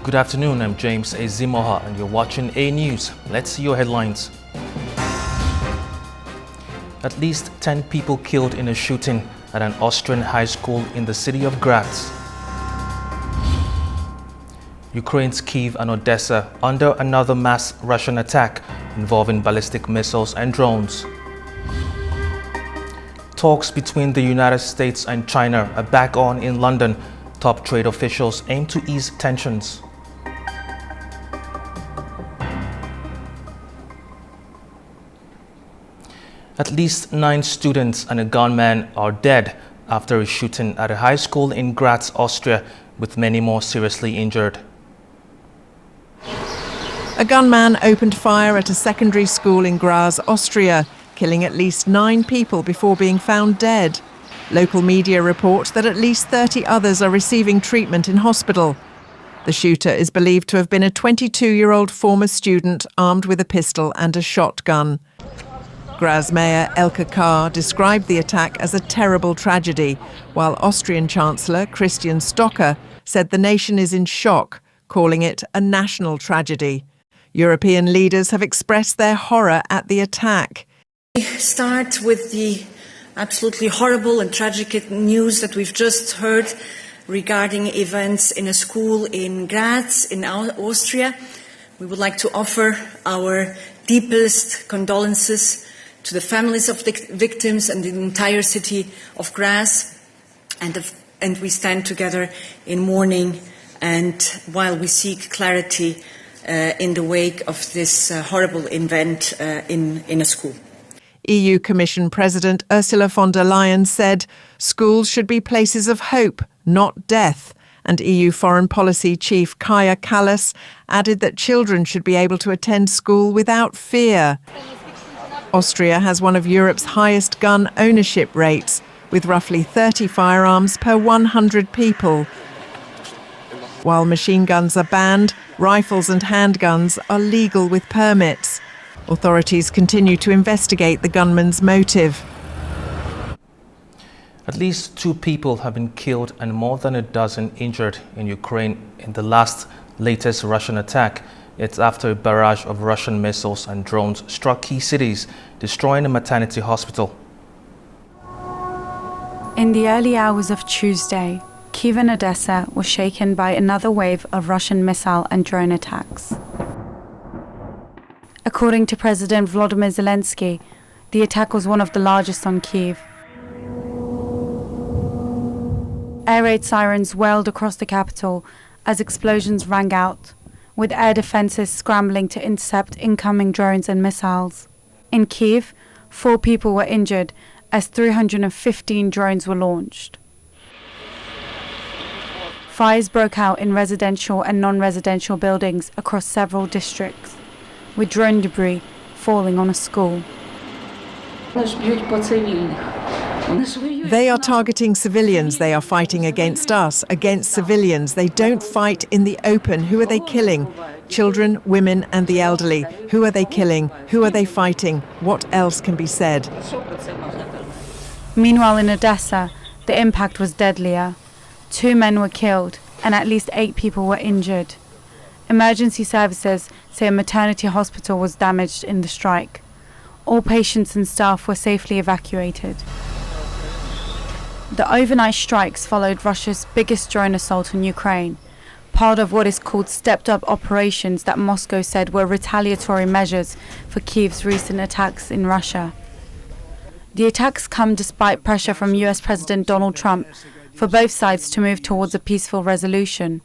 Good afternoon, I'm James Ezimoha and you're watching AnewZ. Let's see your headlines. At least 10 people killed in a shooting at an Austrian high school in the city of Graz. Ukraine's Kyiv and Odesa under another mass Russian attack involving ballistic missiles and drones. Talks between the United States and China are back on in London. Top trade officials aim to ease tensions. At least 9 students and a gunman are dead after a shooting at a high school in Graz, Austria, with many more seriously injured. A gunman opened fire at a secondary school in Graz, Austria, killing at least 9 people before being found dead. Local media report that at least 30 others are receiving treatment in hospital. The shooter is believed to have been a 22-year-old former student armed with a pistol and a shotgun. Graz Mayor Elke Kahr described the attack as a terrible tragedy, while Austrian Chancellor Christian Stocker said the nation is in shock, calling it a national tragedy. European leaders have expressed their horror at the attack. We start with the absolutely horrible and tragic news that we've just heard regarding events in a school in Graz, in Austria. We would like to offer our deepest condolences to the families of the victims and the entire city of Graz, and we stand together in mourning and while we seek clarity in the wake of this horrible event in a school. EU Commission President Ursula von der Leyen said schools should be places of hope, not death, and EU Foreign Policy Chief Kaja Kallas added that children should be able to attend school without fear. Austria has one of Europe's highest gun ownership rates, with roughly 30 firearms per 100 people. While machine guns are banned, rifles and handguns are legal with permits. Authorities continue to investigate the gunman's motive. At least 2 people have been killed and more than a dozen injured in Ukraine in the latest Russian attack. It's after a barrage of Russian missiles and drones struck key cities, destroying a maternity hospital. In the early hours of Tuesday, Kyiv and Odesa were shaken by another wave of Russian missile and drone attacks. According to President Volodymyr Zelensky, the attack was one of the largest on Kyiv. Air raid sirens wailed across the capital as explosions rang out, with air defences scrambling to intercept incoming drones and missiles. In Kyiv, 4 people were injured as 315 drones were launched. Fires broke out in residential and non-residential buildings across several districts, with drone debris falling on a school. They are targeting civilians. They are fighting against us, against civilians. They don't fight in the open. Who are they killing? Children, women and the elderly. Who are they killing? Who are they fighting? What else can be said? Meanwhile, in Odesa, the impact was deadlier. 2 men were killed and at least 8 people were injured. Emergency services say a maternity hospital was damaged in the strike. All patients and staff were safely evacuated. The overnight strikes followed Russia's biggest drone assault on Ukraine, part of what is called stepped-up operations that Moscow said were retaliatory measures for Kyiv's recent attacks in Russia. The attacks come despite pressure from U.S. President Donald Trump for both sides to move towards a peaceful resolution.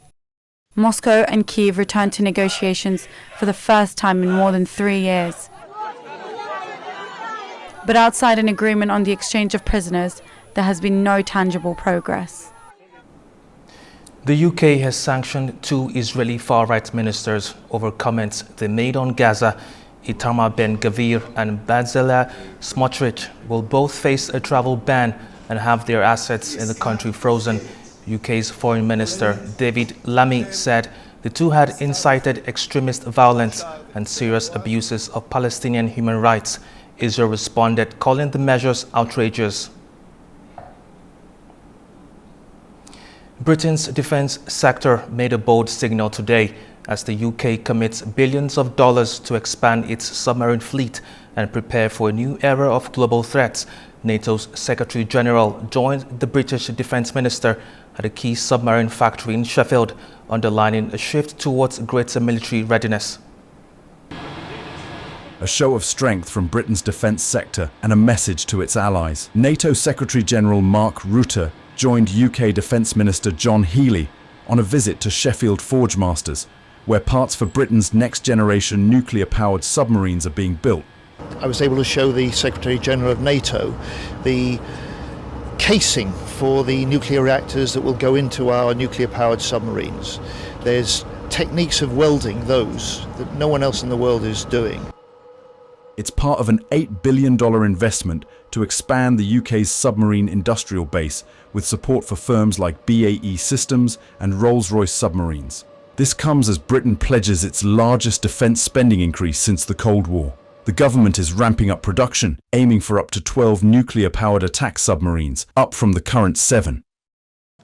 Moscow and Kyiv returned to negotiations for the first time in more than 3 years. But outside an agreement on the exchange of prisoners, there has been no tangible progress. The UK has sanctioned 2 Israeli far-right ministers over comments they made on Gaza. Itamar Ben-Gvir and Bezalel Smotrich will both face a travel ban and have their assets in the country frozen. UK's Foreign Minister David Lammy said the 2 had incited extremist violence and serious abuses of Palestinian human rights. Israel responded, calling the measures outrageous. Britain's defence sector made a bold signal today as the UK commits billions of dollars to expand its submarine fleet and prepare for a new era of global threats. NATO's Secretary General joined the British Defence Minister at a key submarine factory in Sheffield, underlining a shift towards greater military readiness. A show of strength from Britain's defence sector and a message to its allies. NATO Secretary General Mark Rutte joined UK Defence Minister John Healey on a visit to Sheffield Forgemasters, where parts for Britain's next-generation nuclear-powered submarines are being built. I was able to show the Secretary General of NATO the casing for the nuclear reactors that will go into our nuclear-powered submarines. There's techniques of welding those that no one else in the world is doing. It's part of an $8 billion investment to expand the UK's submarine industrial base with support for firms like BAE Systems and Rolls-Royce submarines. This comes as Britain pledges its largest defence spending increase since the Cold War. The government is ramping up production, aiming for up to 12 nuclear-powered attack submarines, up from the current 7.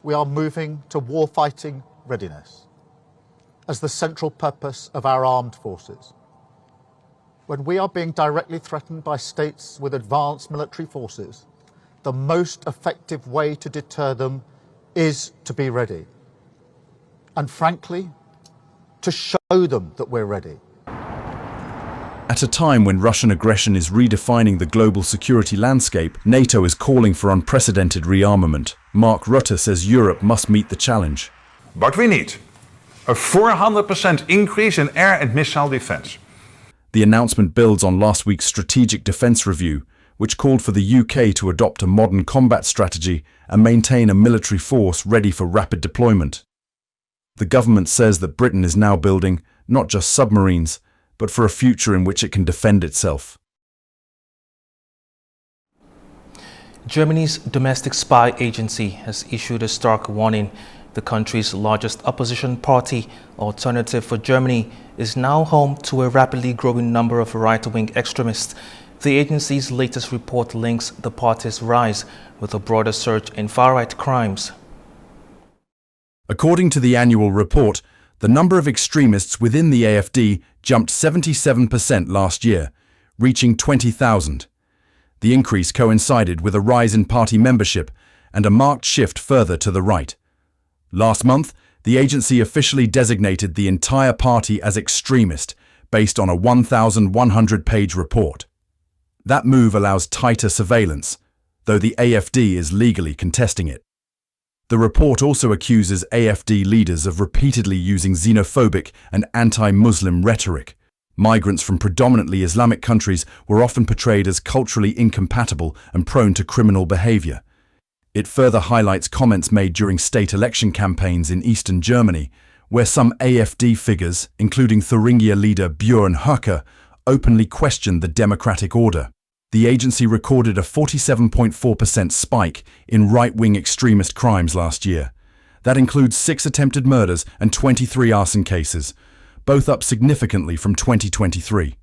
We are moving to warfighting readiness as the central purpose of our armed forces. When we are being directly threatened by states with advanced military forces, the most effective way to deter them is to be ready. And frankly, to show them that we're ready. At a time when Russian aggression is redefining the global security landscape, NATO is calling for unprecedented rearmament. Mark Rutte says Europe must meet the challenge. But we need a 400% increase in air and missile defense. The announcement builds on last week's Strategic Defence Review, which called for the UK to adopt a modern combat strategy and maintain a military force ready for rapid deployment. The government says that Britain is now building not just submarines, but for a future in which it can defend itself. Germany's domestic spy agency has issued a stark warning. The country's largest opposition party, Alternative for Germany, is now home to a rapidly growing number of right-wing extremists. The agency's latest report links the party's rise with a broader surge in far-right crimes. According to the annual report, the number of extremists within the AfD jumped 77% last year, reaching 20,000. The increase coincided with a rise in party membership and a marked shift further to the right. Last month, the agency officially designated the entire party as extremist based on a 1,100-page report. That move allows tighter surveillance, though the AfD is legally contesting it. The report also accuses AfD leaders of repeatedly using xenophobic and anti-Muslim rhetoric. Migrants from predominantly Islamic countries were often portrayed as culturally incompatible and prone to criminal behavior. It further highlights comments made during state election campaigns in eastern Germany, where some AfD figures, including Thuringia leader Björn Höcke, openly questioned the democratic order. The agency recorded a 47.4% spike in right-wing extremist crimes last year. That includes 6 attempted murders and 23 arson cases, both up significantly from 2023.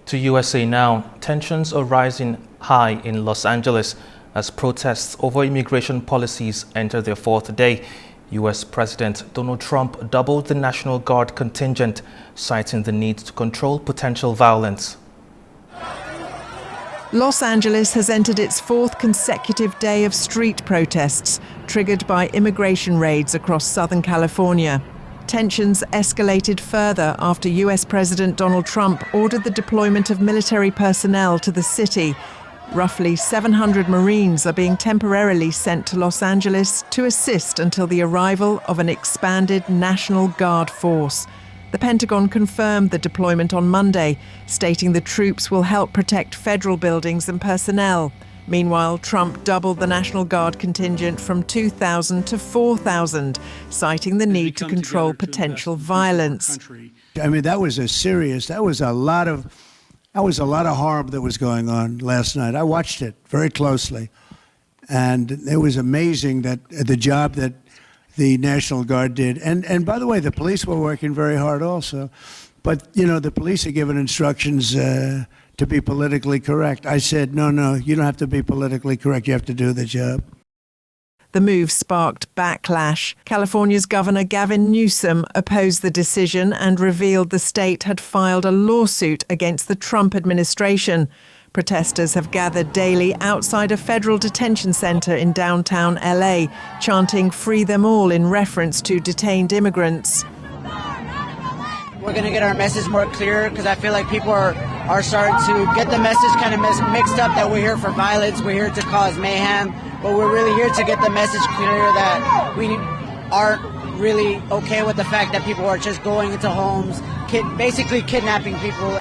To USA now, tensions are rising high in Los Angeles as protests over immigration policies enter their 4th day. U.S. President Donald Trump doubled the National Guard contingent, citing the need to control potential violence. Los Angeles has entered its 4th consecutive day of street protests, triggered by immigration raids across Southern California. Tensions escalated further after U.S. President Donald Trump ordered the deployment of military personnel to the city. Roughly 700 Marines are being temporarily sent to Los Angeles to assist until the arrival of an expanded National Guard force. The Pentagon confirmed the deployment on Monday, stating the troops will help protect federal buildings and personnel. Meanwhile, Trump doubled the National Guard contingent from 2,000 to 4,000, citing the need to control potential violence. I mean, that was a lot of harm that was going on last night. I watched it very closely, and it was amazing that the job that the National Guard did. And by the way, the police were working very hard also. But, you know, the police are given instructions to be politically correct. I said, no, you don't have to be politically correct. You have to do the job. The move sparked backlash. California's Governor Gavin Newsom opposed the decision and revealed the state had filed a lawsuit against the Trump administration. Protesters have gathered daily outside a federal detention center in downtown LA, chanting "Free them all" in reference to detained immigrants. We're going to get our message more clear because I feel like people are starting to get the message kind of mixed up that we're here for violence, we're here to cause mayhem, but we're really here to get the message clear that we aren't really okay with the fact that people are just going into homes, basically kidnapping people.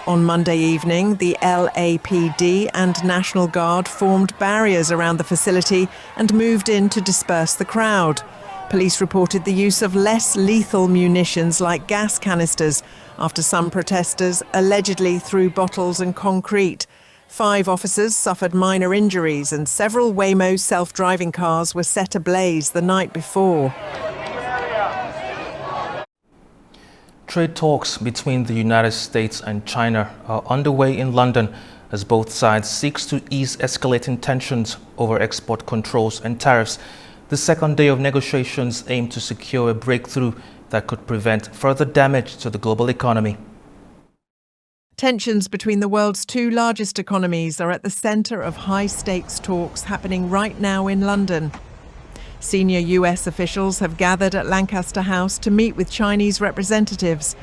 On Monday evening, the LAPD and National Guard formed barriers around the facility and moved in to disperse the crowd. Police reported the use of less lethal munitions like gas canisters after some protesters allegedly threw bottles and concrete. 5 officers suffered minor injuries and several Waymo self-driving cars were set ablaze the night before. Trade talks between the United States and China are underway in London as both sides seek to ease escalating tensions over export controls and tariffs. The second day of negotiations aim to secure a breakthrough that could prevent further damage to the global economy. Tensions between the world's 2 largest economies are at the centre of high-stakes talks happening right now in London. Senior U.S. officials have gathered at Lancaster House to meet with Chinese representatives.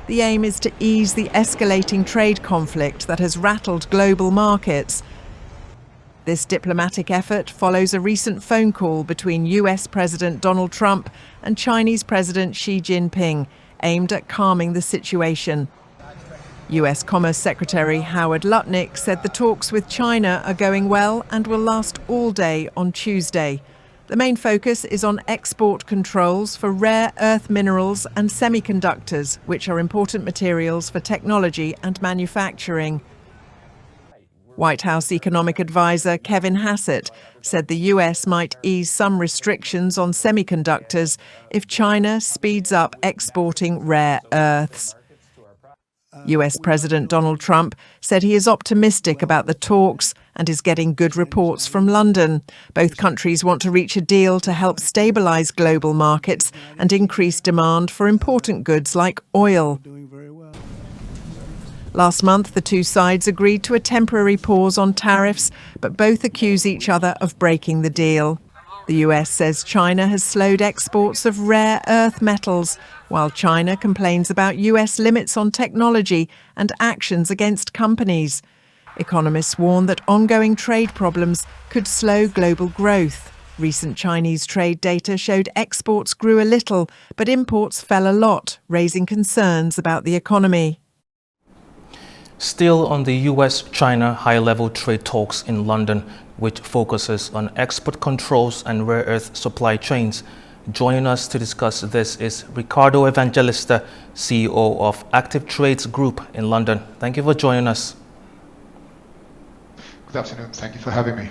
The aim is to ease the escalating trade conflict that has rattled global markets. This diplomatic effort follows a recent phone call between U.S. President Donald Trump and Chinese President Xi Jinping, aimed at calming the situation. U.S. Commerce Secretary Howard Lutnick said the talks with China are going well and will last all day on Tuesday. The main focus is on export controls for rare earth minerals and semiconductors, which are important materials for technology and manufacturing. White House economic advisor Kevin Hassett said the U.S. might ease some restrictions on semiconductors if China speeds up exporting rare earths. U.S. President Donald Trump said he is optimistic about the talks and is getting good reports from London. Both countries want to reach a deal to help stabilise global markets and increase demand for important goods like oil. Last month, the 2 sides agreed to a temporary pause on tariffs, but both accuse each other of breaking the deal. The US says China has slowed exports of rare earth metals, while China complains about US limits on technology and actions against companies. Economists warn that ongoing trade problems could slow global growth. Recent Chinese trade data showed exports grew a little, but imports fell a lot, raising concerns about the economy. Still on the U.S.-China high-level trade talks in London, which focuses on export controls and rare earth supply chains. Joining us to discuss this is Ricardo Evangelista, CEO of Active Trades Group in London. Thank you for joining us. Good afternoon. Thank you for having me.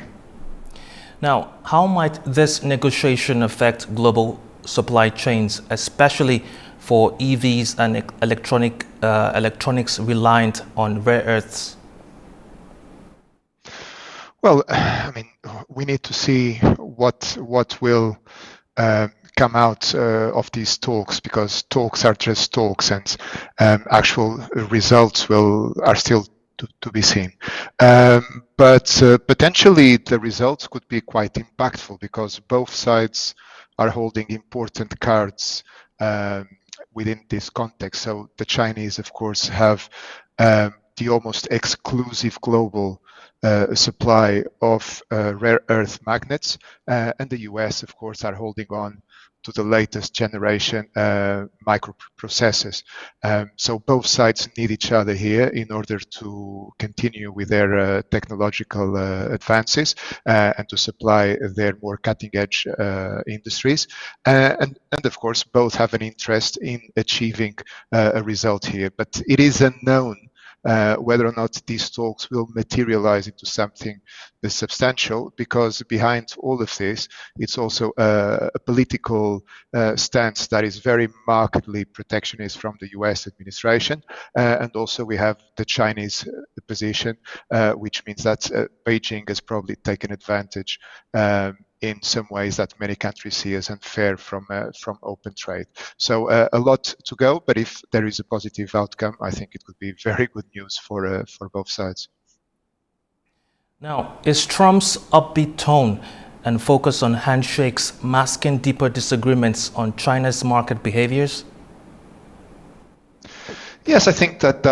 Now, how might this negotiation affect global supply chains, especially for EVs and electronics reliant on rare earths? Well, I mean, we need to see what will come out of these talks, because talks are just talks, and actual results are still to be seen. But potentially the results could be quite impactful, because both sides are holding important cards within this context. So the Chinese, of course, have the almost exclusive global supply of rare earth magnets, and the US, of course, are holding on to the latest generation microprocessors. So both sides need each other here in order to continue with their technological advances and to supply their more cutting-edge industries. And of course, both have an interest in achieving a result here. But it is unknown whether or not these talks will materialize into something substantial, because behind all of this, it's also a political stance that is very markedly protectionist from the US administration. And also we have the Chinese position, which means that Beijing has probably taken advantage in some ways that many countries see as unfair from open trade. So a lot to go, but if there is a positive outcome, I think it would be very good news for both sides. Now, is Trump's upbeat tone and focus on handshakes masking deeper disagreements on China's market behaviors? Yes, I think that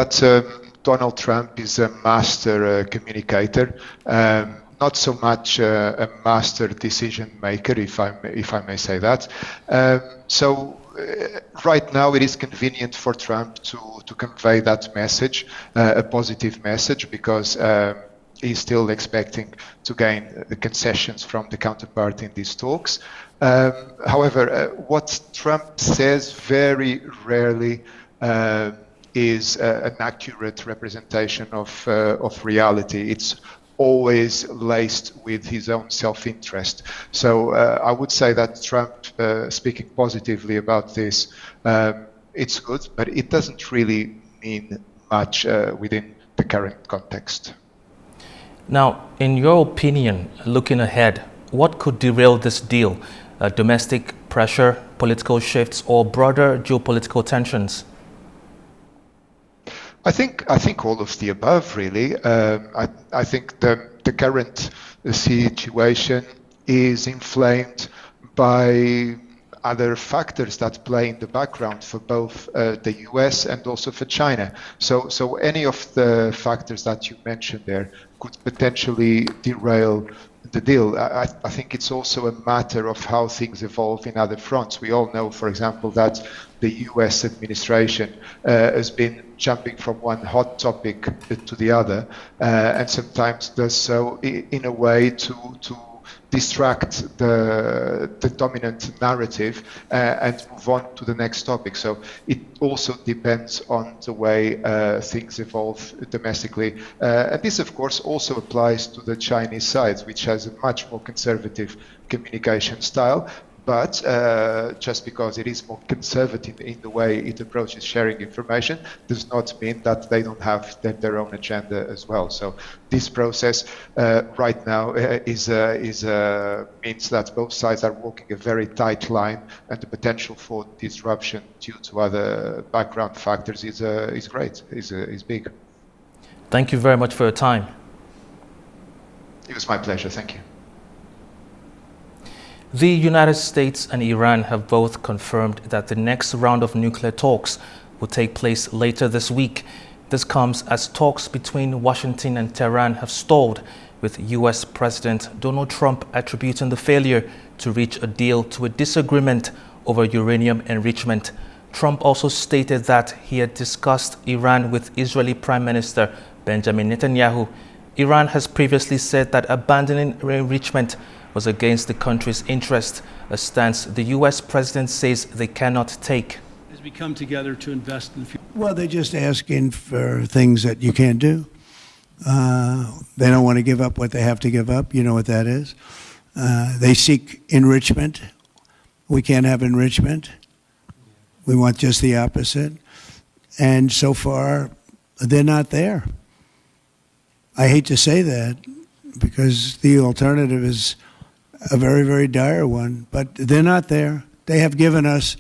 Donald Trump is a master communicator, not so much a master decision maker, if I may say that. So right now it is convenient for Trump to convey that message, a positive message, because he's still expecting to gain the concessions from the counterpart in these talks. However, what Trump says very rarely is an accurate representation of reality. It's always laced with his own self-interest. So I would say that Trump speaking positively about this, it's good, but it doesn't really mean much within the current context. Now, in your opinion, looking ahead, what could derail this deal? Domestic pressure, political shifts, or broader geopolitical tensions? I think all of the above, really. I think the current situation is inflamed by other factors that play in the background for both the US and also for China. So any of the factors that you mentioned there could potentially derail the deal. I think it's also a matter of how things evolve in other fronts. We all know, for example, that the US administration has been jumping from one hot topic to the other, and sometimes does so in a way to distract the dominant narrative and move on to the next topic. So it also depends on the way things evolve domestically. And this, of course, also applies to the Chinese side, which has a much more conservative communication style. But just because it is more conservative in the way it approaches sharing information does not mean that they don't have their own agenda as well. So this process right now means that both sides are walking a very tight line, and the potential for disruption due to other background factors is great, is big. Thank you very much for your time. It was my pleasure. Thank you. The United States and Iran have both confirmed that the next round of nuclear talks will take place later this week. This comes as talks between Washington and Tehran have stalled, with U.S. President Donald Trump attributing the failure to reach a deal to a disagreement over uranium enrichment. Trump also stated that he had discussed Iran with Israeli Prime Minister Benjamin Netanyahu. Iran has previously said that abandoning enrichment was against the country's interest, a stance the U.S. president says they cannot take. As we come together to invest in the future. Well, they're just asking for things that you can't do. They don't want to give up what they have to give up. You know what that is. They seek enrichment. We can't have enrichment. We want just the opposite. And so far, they're not there. I hate to say that because the alternative is a very, very dire one, but they're not there. They have given us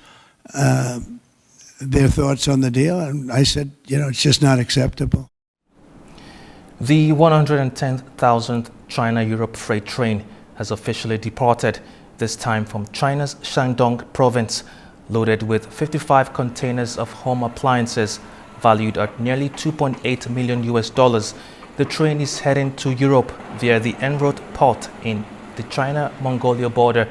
their thoughts on the deal, and I said, it's just not acceptable. The 110,000th China-Europe freight train has officially departed, this time from China's Shandong province, loaded with 55 containers of home appliances valued at nearly $2.8 million. The train is heading to Europe via the en route port in the China-Mongolia border,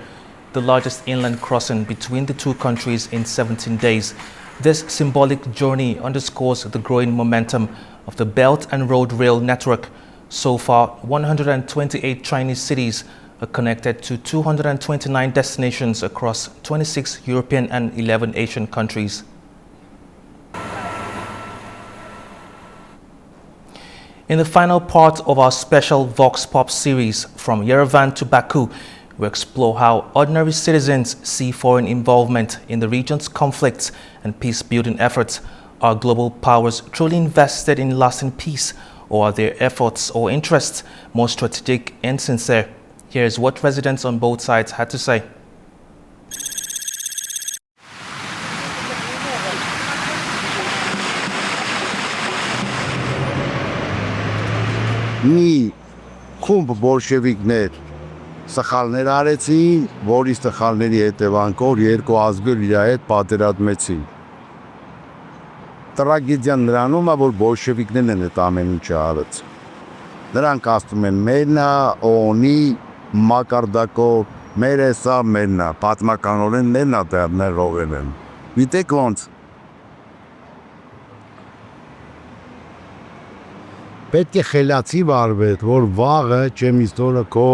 the largest inland crossing between the two countries in 17 days. This symbolic journey underscores the growing momentum of the Belt and Road Rail network. So far, 128 Chinese cities are connected to 229 destinations across 26 European and 11 Asian countries. In the final part of our special Vox Pop series, From Yerevan to Baku, we explore how ordinary citizens see foreign involvement in the region's conflicts and peace-building efforts. Are global powers truly invested in lasting peace, or are their efforts or interests more strategic and sincere? Here's what residents on both sides had to say. Մի խումբ բոլշևիկներ սխալներ արեցին, որի սխալների հետևանքով երկու ազգեր իր հետ պատերազմեցին։ Տրագեդիան նրանում է, որ բոլշևիկներն են այդ ամեն ինչը արած։ Նրանք ասում են մերն է, օնի մակարդակով, մեր է սա մերն է, պատմականորեն մերն է դեռներ ողել են։ Գիտեք ոնց։ Պետք է խելացի վարվեք, որ վաղը չեմ իստորը քո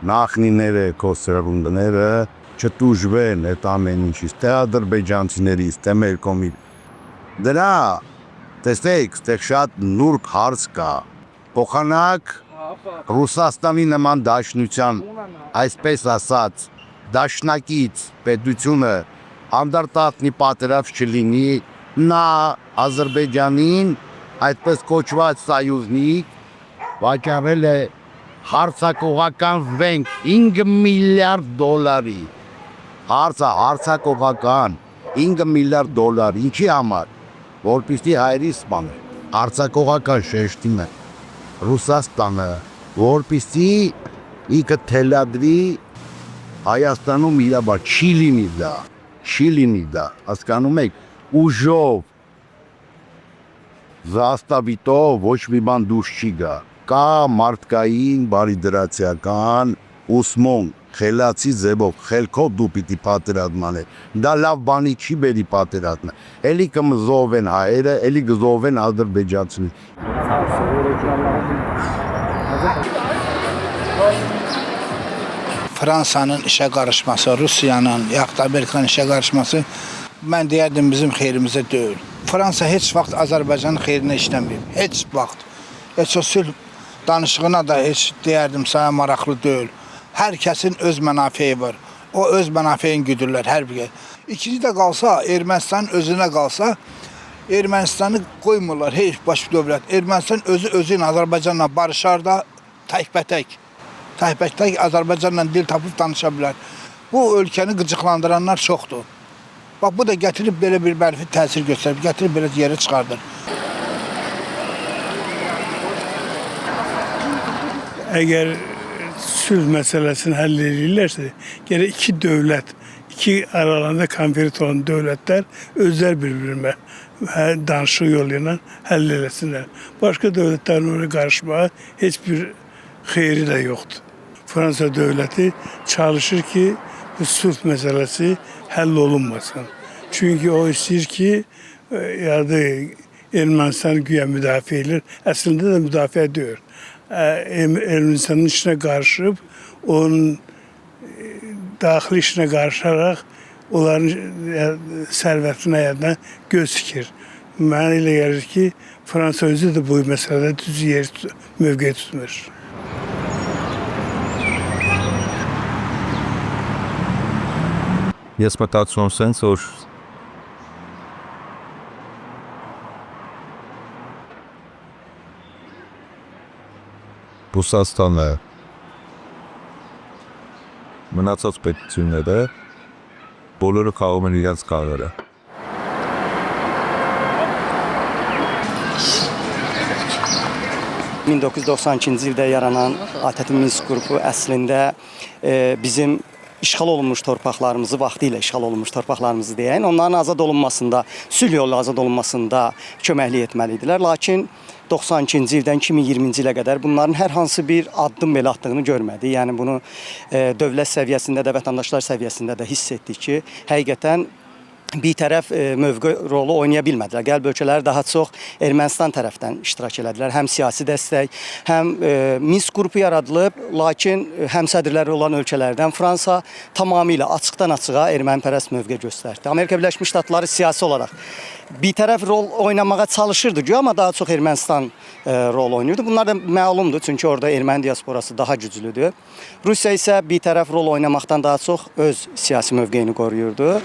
նախնիները, քո սերունդները չտուժվեն այդ ամեն ինչից, թե ադրբեջանցիներից, թե մեր կողմի։ Դրա, տեսեք, ստեղ շատ նուրբ հարց կա։ Փոխանակ Ռուսաստանի նման դաշնության, այսպես ասած, դաշնակից պետությունը անդրտատնի պատերազմ չլինի, նա Ադրբեջանին այդպես կոչված սայուզնիկ վաճառել է հարցակողական վենք 5 միլիարդ դոլարի։ Հարցակողական 5 միլիարդ դոլար, ինչի համար, որպեսզի հայերի սպաներ, հարցակողական շեշտին է Ռուսաստանը, որպեսզի ինքը թելադրի Հայաստանում իրաբար չի լինի դա, հասկանում եք, ուժով, զաստավիտով ոչ մի բան դուրս չի գա, կա մարդկային բարիդրացիական ուսմուն, խելացի ձևով, խելքով դու պիտի պատերազմանել, դա լավ բանի չի բերի պատերազմը, էլի կմզովեն հայերը, էլի կզովեն ադրբեջանցիները։ Fransanın işe karışması, Rusya'nın, yaxud Amerikanın işe karışması ben deyərdim bizim xeyrimizə deyil. Fransa heç vaxt Azərbaycanın xeyrinə işləməyib. Heç vaxt. Heç o sülh danışığına da heç deyərdim saya maraqlı deyil. Hər kəsin öz mənafeyi var. O öz mənafeyin güdürlər hər bir. İkinci də qalsa, Ermənistanın özünə qalsa, Ermənistanı qoymurlar heç baş dövlət. Ermənistan özü ilə Azərbaycanla barışar da təkbətək. Təkbətək Azərbaycanla dil tapıb danışa bilər. Bu ölkəni qıcıqlandıranlar çoxdur. Bax, bu da gətirib belə bir mənfi təsir göstərib, gətirib belə yerə çıxardır. Əgər sülh məsələsini həll edirlərsə, gərək iki dövlət, iki aralarında konflikt olan dövlətlər özlər bir-birinə danışıq yolu ilə həll eləsinlər. Başqa dövlətlərin oraya qarışmağa heç bir xeyri də yoxdur. Fransa dövləti çalışır ki, bu sülh məsələsi həll olunmasın. Çünki o istəyir ki, Ermənistan güya müdafiə edir, əslində də müdafiə edir. Ermənistanın işinə qarışıb, onun daxili işinə qarışaraq, onların sərvətinə yerinə göz tikir. Mənə elə gəlir ki, Fransa özü də bu məsələdə düz mövqe tutmur. Ես մտածում եմ սենց, որ Ռուսաստանը մնացած պետությունները բոլորը քաղում են իրենց կաղերը։ 1992-ci ildə yaranan ATƏT Minsk qrupu əslində bizim işğal olunmuş torpaqlarımızı, vaxtilə işğal olunmuş torpaqlarımızı deyən, onların azad olunmasında, sülh yolu azad olunmasında köməklik etməliydilər. Lakin 92-ci ildən 2020-ci ilə qədər bunların hər hansı bir addım belə atdığını görmədik. Yəni bunu dövlət səviyyəsində də, vətəndaşlar səviyyəsində də hiss etdik ki, həqiqətən bir tərəf mövqe rolu oynaya bilmədilər. Qərb ölkələri daha çox Ermənistan tərəfdən iştirak elədilər. Həm siyasi dəstək, həm Minsk qrupu yaradılıb, lakin həmsədrləri olan ölkələrdən Fransa tamamilə açıqdan-açığa ermənipərəst mövqe göstərdi. Amerika Birləşmiş Ştatları siyasi olaraq bir tərəf rol oynamağa çalışırdı, amma daha çox Ermənistan rol oynayırdı. Bunlar da məlumdur, çünki orada erməni diasporası daha güclüdür. Rusiya isə bir tərəf rol oynamaqdan daha çox öz siyasi mövqeyini qoruyurdu.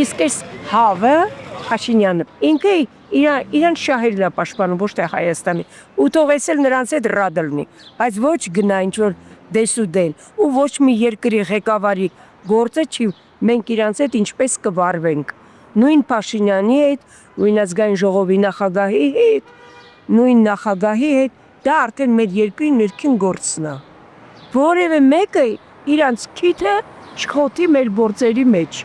Իսկ այս հավը Փաշինյանը ինքը իրան շահերն է պաշտպանում, ոչ թե Հայաստանի։ Ու թողես էլ նրանց հետ ռադը լինի, բայց ոչ գնա ինչ-որ դեսուդեն, ու ոչ մի երկրի ղեկավարի գործը չի, մենք իրանց հետ ինչպես կվարվենք։ Նույն Փաշինյանի հետ, նույն ազգային ժողովի նախագահի հետ, նույն նախագահի հետ, դա արդեն մեր երկրի ներքին գործն է։ Որևէ մեկը իրանց քիթը չխոթի մեր գործերի մեջ։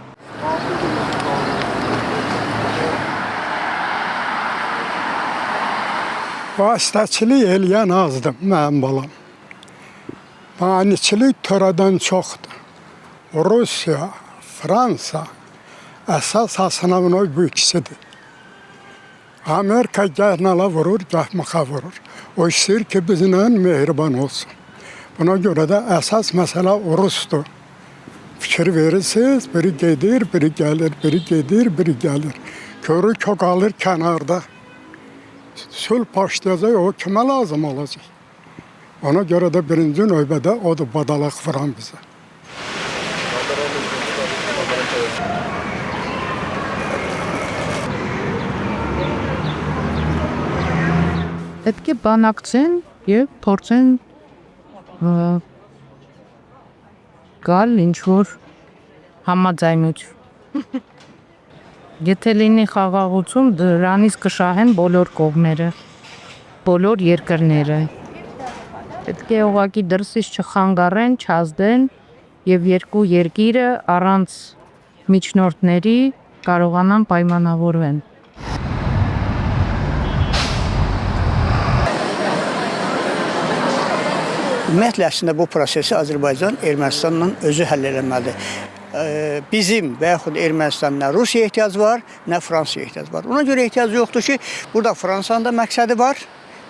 Vasitəçilik eləyən azdır mənim balam. Maniçilik törədən çoxdur. Rusiya, Fransa əsas sınavına bu ikisidir. Amerika gah nala vurur, gah maxa vurur. O istəyir ki, bizimlə mehriban olsun. Buna görə də əsas məsələ Rusdur. Fikir verirsiniz, biri gedir, biri gəlir, biri gedir, biri gəlir. Körü kök alır kənarda. Sülh başlayacaq, o kimə lazım olacaq? Ona görə də birinci növbədə odur badalaq vuran bizə. Պետք է բանակցեն եւ փորձեն գալ ինչ-որ համաձայնություն։ Եթե լինի խաղաղություն, դրանից կշահեն բոլոր կողմերը, բոլոր երկրները։ Պետք է ուղղակի դրսից չխանգարեն, չազդեն եւ երկու երկիրը առանց միջնորդների կարողանան պայմանավորվեն։ Ümumiyyətlə əslində bu prosesi Azərbaycan Ermənistanla özü həll eləməlidir. Bizim və yaxud Ermənistanla Rusiyaya ehtiyac var, nə Fransaya ehtiyac var. Ona görə ehtiyac yoxdur ki, burada Fransanın da məqsədi var,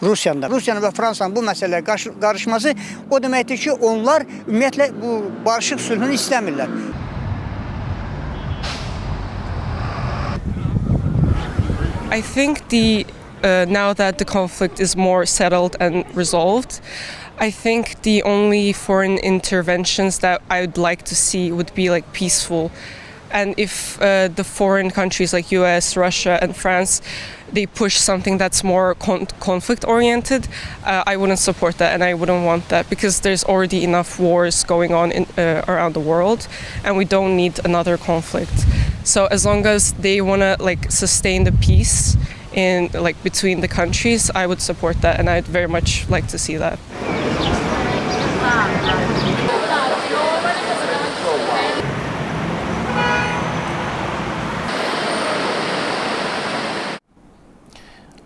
Rusiyanın da. Rusiyanın və Fransanın bu məsələyə qarışması o deməkdir ki, onlar ümumiyyətlə bu barışıq sülhünü istəmirlər. I think now that the conflict is more settled and resolved, I think the only foreign interventions that I would like to see would be like peaceful. And if the foreign countries like U.S, Russia and France, they push something that's more conflict oriented, I wouldn't support that and I wouldn't want that because there's already enough wars going on around the world and we don't need another conflict. So as long as they want to like sustain the peace in like between the countries, I would support that and I'd very much like to see that.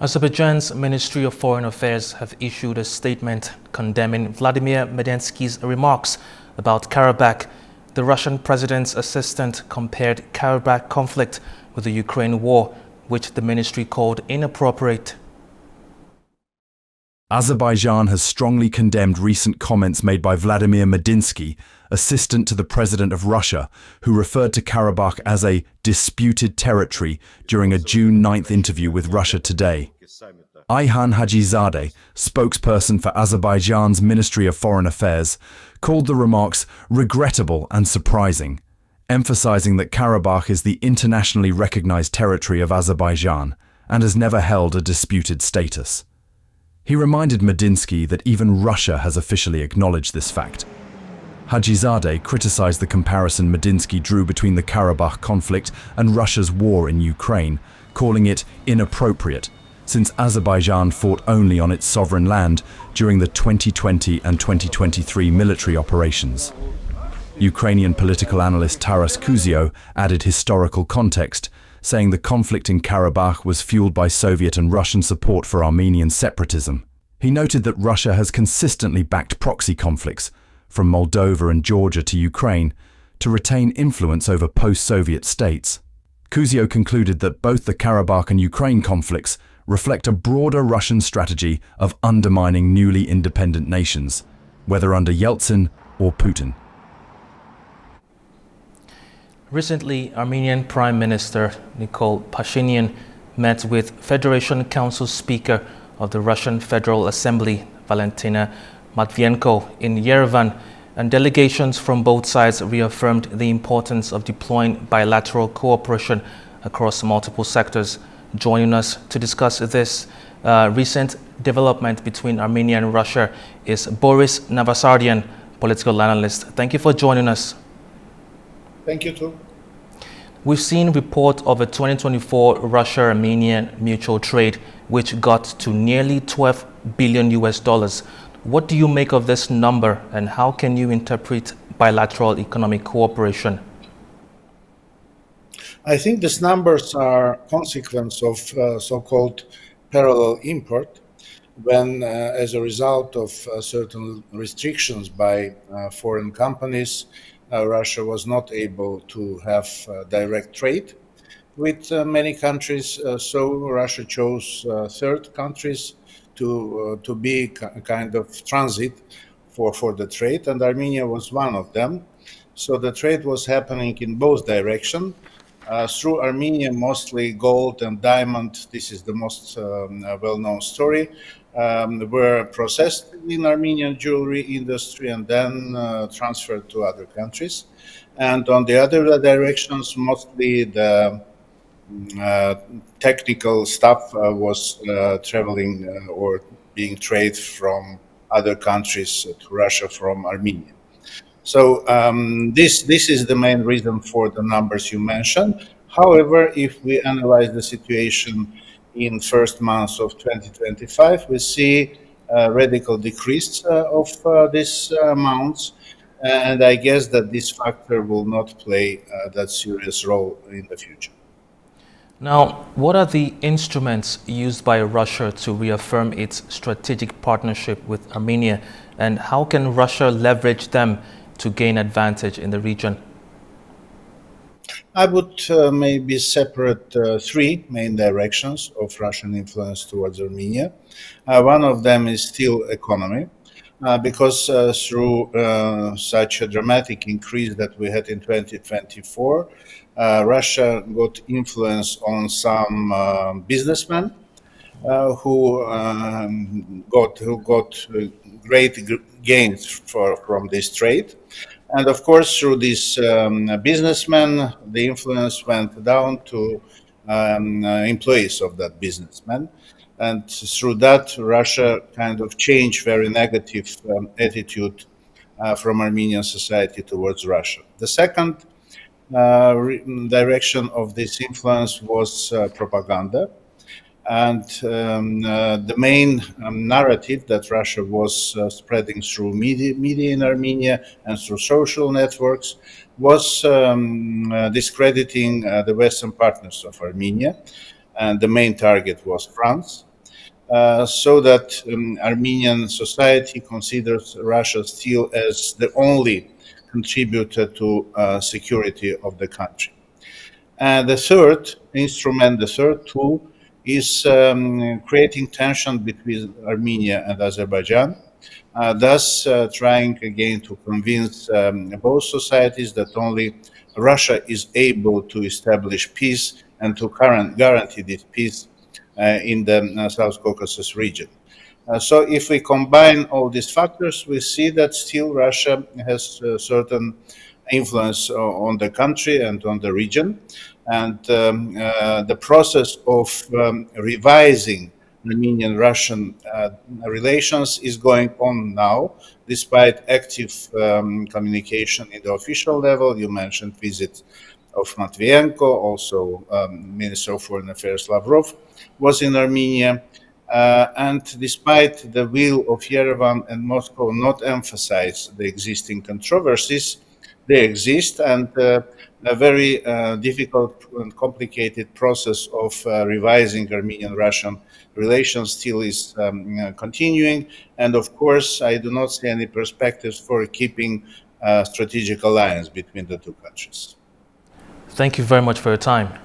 Azerbaijan's Ministry of Foreign Affairs have issued a statement condemning Vladimir Medinsky's remarks about Karabakh. The Russian president's assistant compared Karabakh conflict with the Ukraine war, which the ministry called inappropriate. Azerbaijan has strongly condemned recent comments made by Vladimir Medinsky, assistant to the president of Russia, who referred to Karabakh as a disputed territory during a June 9th interview with Russia Today. Ayhan Hajizadeh, spokesperson for Azerbaijan's Ministry of Foreign Affairs, called the remarks regrettable and surprising, emphasizing that Karabakh is the internationally recognized territory of Azerbaijan and has never held a disputed status. He reminded Medinsky that even Russia has officially acknowledged this fact. Hajizadeh criticized the comparison Medinsky drew between the Karabakh conflict and Russia's war in Ukraine, calling it inappropriate, since Azerbaijan fought only on its sovereign land during the 2020 and 2023 military operations. Ukrainian political analyst Taras Kuzio added historical context, saying the conflict in Karabakh was fueled by Soviet and Russian support for Armenian separatism. He noted that Russia has consistently backed proxy conflicts, from Moldova and Georgia to Ukraine, to retain influence over post-Soviet states. Kuzio concluded that both the Karabakh and Ukraine conflicts reflect a broader Russian strategy of undermining newly independent nations, whether under Yeltsin or Putin. Recently, Armenian Prime Minister Nikol Pashinyan met with Federation Council Speaker of the Russian Federal Assembly, Valentina Matvienko, in Yerevan, and delegations from both sides reaffirmed the importance of deploying bilateral cooperation across multiple sectors Joining us to discuss this recent development between Armenia and Russia is Boris Navasardian, political analyst. Thank you for joining us. Thank you too. We've seen reports of a 2024 Russia-Armenian mutual trade which got to nearly $12 billion US. What do you make of this number, and how can you interpret bilateral economic cooperation? I think these numbers are consequence of so-called parallel import, when as a result of certain restrictions by foreign companies, Russia was not able to have direct trade with many countries. So Russia chose third countries to be kind of transit for the trade, and Armenia was one of them. So the trade was happening in both directions. Through Armenia, mostly gold and diamond, this is the most well-known story, were processed in Armenian jewelry industry and then transferred to other countries. And on the other directions, mostly the technical stuff was traveling or being traded from other countries to Russia from Armenia. So this is the main reason for the numbers you mentioned. However, if we analyze the situation in first months of 2025, we see a radical decrease of these amounts. And I guess that this factor will not play that serious role in the future. Now, what are the instruments used by Russia to reaffirm its strategic partnership with Armenia, and how can Russia leverage them to gain advantage in the region? I would maybe separate three main directions of Russian influence towards Armenia. One of them is still economy, because through such a dramatic increase that we had in 2024, Russia got influence on some businessmen who got great gains from this trade. And of course, through these businessmen, the influence went down to employees of that businessman. And through that, Russia kind of changed very negative attitude from Armenian society towards Russia. The second direction of this influence was propaganda. And the main narrative that Russia was spreading through media in Armenia and through social networks was discrediting the Western partners of Armenia. And the main target was France. So that Armenian society considers Russia still as the only contributor to security of the country. And the third instrument, the third tool, is creating tension between Armenia and Azerbaijan, thus trying again to convince both societies that only Russia is able to establish peace and to guarantee this peace in the South Caucasus region. So if we combine all these factors, we see that still Russia has certain influence on the country and on the region. And the process of revising Armenian-Russian relations is going on now, despite active communication in the official level. You mentioned visit of Matvienko, also Minister of Foreign Affairs Lavrov was in Armenia. And despite the will of Yerevan and Moscow not emphasize the existing controversies, they exist, and a very difficult and complicated process of revising Armenian-Russian relations still is continuing. And of course, I do not see any perspectives for keeping a strategic alliance between the two countries. Thank you very much for your time.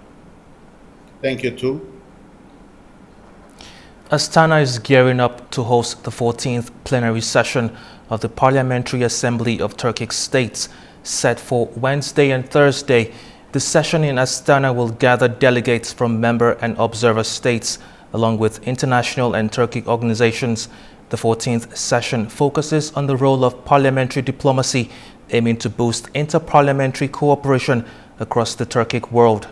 Thank you too. Astana is gearing up to host the 14th plenary session of the Parliamentary Assembly of Turkic States, set for Wednesday and Thursday. The session in Astana will gather delegates from member and observer states, along with international and Turkic organizations. The 14th session focuses on the role of parliamentary diplomacy, aiming to boost inter-parliamentary cooperation across the Turkic world.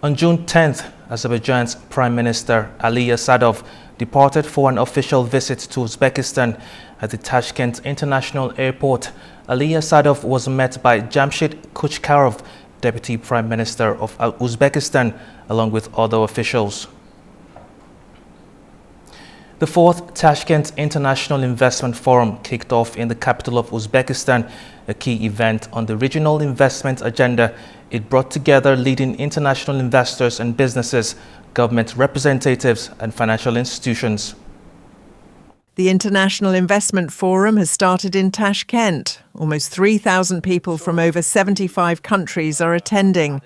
On June 10th, Azerbaijan's Prime Minister Ali Asadov departed for an official visit to Uzbekistan. At the Tashkent International Airport, Ali Asadov was met by Jamshid Kuchkarov, Deputy Prime Minister of Uzbekistan, along with other officials. The 4th Tashkent International Investment Forum kicked off in the capital of Uzbekistan, a key event on the regional investment agenda. It brought together leading international investors and businesses, government representatives and financial institutions. The International Investment Forum has started in Tashkent. Almost 3,000 people from over 75 countries are attending.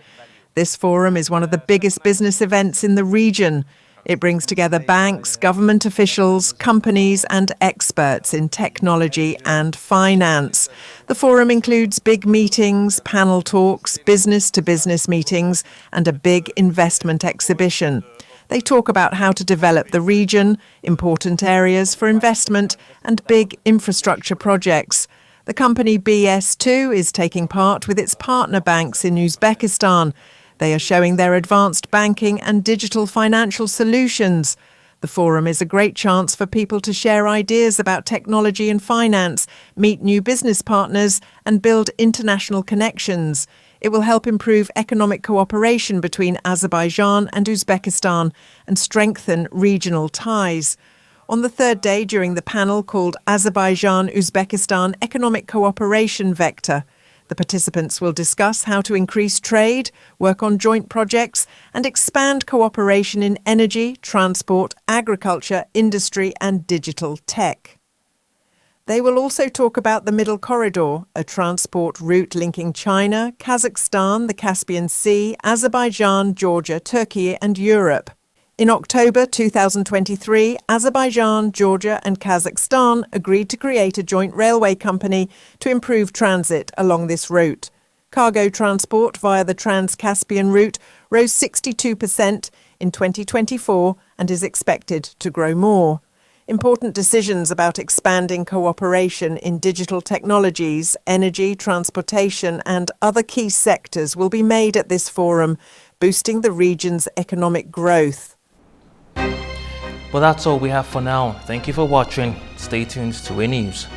This forum is one of the biggest business events in the region. It brings together banks, government officials, companies and experts in technology and finance. The forum includes big meetings, panel talks, business-to-business meetings and a big investment exhibition. They talk about how to develop the region, important areas for investment and big infrastructure projects. The company BS2 is taking part with its partner banks in Uzbekistan. They are showing their advanced banking and digital financial solutions. The forum is a great chance for people to share ideas about technology and finance, meet new business partners and build international connections. It will help improve economic cooperation between Azerbaijan and Uzbekistan and strengthen regional ties. On the third day, during the panel called Azerbaijan-Uzbekistan Economic Cooperation Vector, the participants will discuss how to increase trade, work on joint projects and expand cooperation in energy, transport, agriculture, industry and digital tech. They will also talk about the Middle Corridor, a transport route linking China, Kazakhstan, the Caspian Sea, Azerbaijan, Georgia, Turkey and Europe. In October 2023, Azerbaijan, Georgia and Kazakhstan agreed to create a joint railway company to improve transit along this route. Cargo transport via the Trans-Caspian route rose 62% in 2024 and is expected to grow more. Important decisions about expanding cooperation in digital technologies, energy, transportation and other key sectors will be made at this forum, boosting the region's economic growth. Well, that's all we have for now. Thank you for watching. Stay tuned to AnewZ.